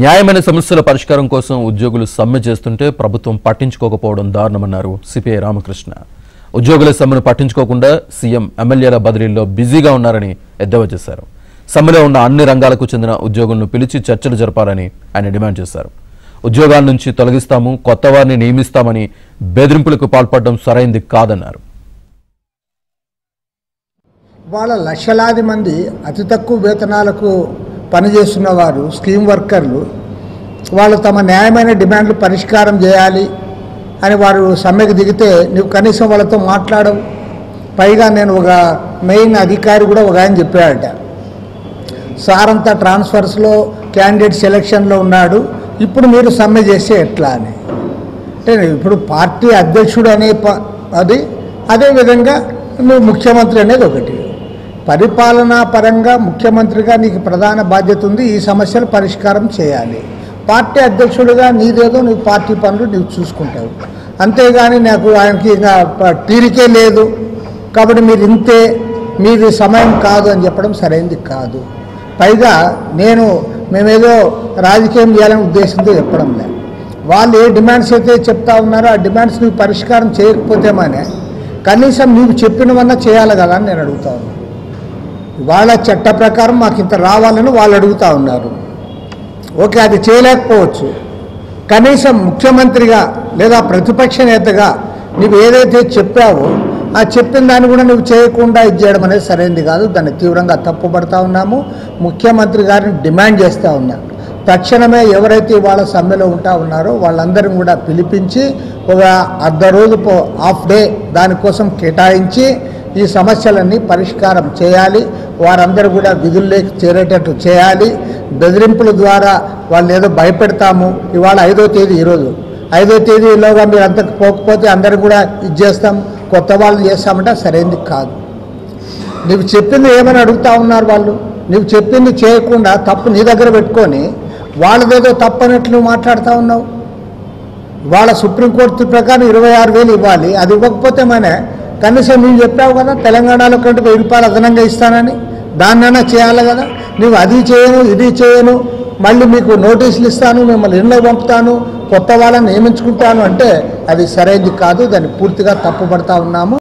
న్యాయమైన సమస్యల పరిష్కారం కోసం ఉద్యోగులు సమ్మె చేస్తుంటే ప్రభుత్వం పట్టించుకోకపోవడం దారుణమన్నారు సిపిఐ రామకృష్ణ. ఉద్యోగుల సమ్మెను పట్టించుకోకుండా సీఎం ఎమ్మెల్యేల బదిలీల్లో బిజీగా ఉన్నారని ఎద్దేవా చేశారు. సమ్మెలో ఉన్న అన్ని రంగాలకు చెందిన ఉద్యోగులను పిలిచి చర్చలు జరపాలని ఆయన డిమాండ్ చేశారు. ఉద్యోగాల నుంచి తొలగిస్తాము, కొత్త వారిని నియమిస్తామని బెదిరింపులకు పాల్పడడం సరైంది కాదన్నారు. వాళ్ళ లక్షలాది మంది అతి తక్కువ వేతనాలకు పనిచేస్తున్న వారు, స్కీమ్ వర్కర్లు, వాళ్ళు తమ న్యాయమైన డిమాండ్లు పరిష్కారం చేయాలి అని వారు సమ్మెకు దిగితే నువ్వు కనీసం వాళ్ళతో మాట్లాడవు. పైగా నేను ఒక మెయిన్ అధికారి కూడా ఒక ఆయన చెప్పాడట, సార్ అంతా ట్రాన్స్ఫర్స్లో క్యాండిడేట్ సెలక్షన్లో ఉన్నాడు, ఇప్పుడు మీరు సమ్మె చేస్తే ఎట్లా అని. అంటే ఇప్పుడు పార్టీ అధ్యక్షుడు అనే అది, అదేవిధంగా నువ్వు ముఖ్యమంత్రి అనేది ఒకటి. పరిపాలనా పరంగా ముఖ్యమంత్రిగా నీకు ప్రధాన బాధ్యత ఉంది, ఈ సమస్యలు పరిష్కారం చేయాలి. పార్టీ అధ్యక్షుడిగా నీదేదో నువ్వు పార్టీ పనులు నువ్వు చూసుకుంటావు. అంతేగాని నాకు ఆయనకి ఇంకా తీరికే లేదు కాబట్టి మీరు ఇంతే, మీది సమయం కాదు అని చెప్పడం సరైనది కాదు. పైగా మేమేదో రాజకీయం చేయాలనే ఉద్దేశంతో చెప్పడం లేదు. వాళ్ళు ఏ డిమాండ్స్ అయితే చెప్తా ఉన్నారో ఆ డిమాండ్స్ నువ్వు పరిష్కారం చేయకపోతే కనీసం నువ్వు చెప్పినవన్నా చేయాలి కదా అని నేను అడుగుతా ఉన్నాను. వాళ్ళ చట్ట ప్రకారం మాకు ఇంత రావాలని వాళ్ళు అడుగుతూ ఉన్నారు. ఓకే, అది చేయలేకపోవచ్చు. కనీసం ముఖ్యమంత్రిగా లేదా ప్రతిపక్ష నేతగా నువ్వు ఏదైతే చెప్పావో ఆ చెప్పిన దాన్ని కూడా నువ్వు చేయకుండా ఇది చేయడం అనేది సరైనది కాదు. దాన్ని తీవ్రంగా తప్పుపడతా ఉన్నాము. ముఖ్యమంత్రి గారిని డిమాండ్ చేస్తూ ఉన్నాం, తక్షణమే ఎవరైతే వాళ్ళ సమ్మెలో ఉంటా ఉన్నారో వాళ్ళందరినీ కూడా పిలిపించి ఒక అర్ధ రోజు హాఫ్ డే దానికోసం కేటాయించి ఈ సమస్యలన్నీ పరిష్కారం చేయాలి. వారందరూ కూడా విధుల్లోకి చేరేటట్టు చేయాలి. బెదిరింపుల ద్వారా వాళ్ళు ఏదో భయపెడతాము, ఇవాళ 5వ తేదీ, ఈరోజు 5వ తేదీలోగా మీరు అంతకు పోకపోతే అందరూ కూడా ఇది చేస్తాం, కొత్త వాళ్ళు చేస్తామంటే సరైనది కాదు. నువ్వు చెప్పింది ఏమని అడుగుతూ ఉన్నారు వాళ్ళు. నువ్వు చెప్పింది చేయకుండా తప్పు నీ దగ్గర పెట్టుకొని వాళ్ళదేదో తప్పనట్లు నువ్వు మాట్లాడుతూ ఉన్నావు. వాళ్ళ సుప్రీంకోర్టు ప్రకారం 26,000 ఇవ్వాలి, అది ఇవ్వకపోతే కనీసం నువ్వు చెప్పావు కదా తెలంగాణలో కంటే 1000 రూపాయలు అదనంగా ఇస్తానని, దాన్నైనా చేయాలి కదా. నువ్వు అది చేయను ఇది చేయను, మళ్ళీ మీకు నోటీసులు ఇస్తాను, మిమ్మల్ని ఇళ్ళకి పంపుతాను, కొత్త వాళ్ళని నియమించుకుంటాను అంటే అది సరైనది కాదు. దాన్ని పూర్తిగా తప్పుపడతా ఉన్నాము.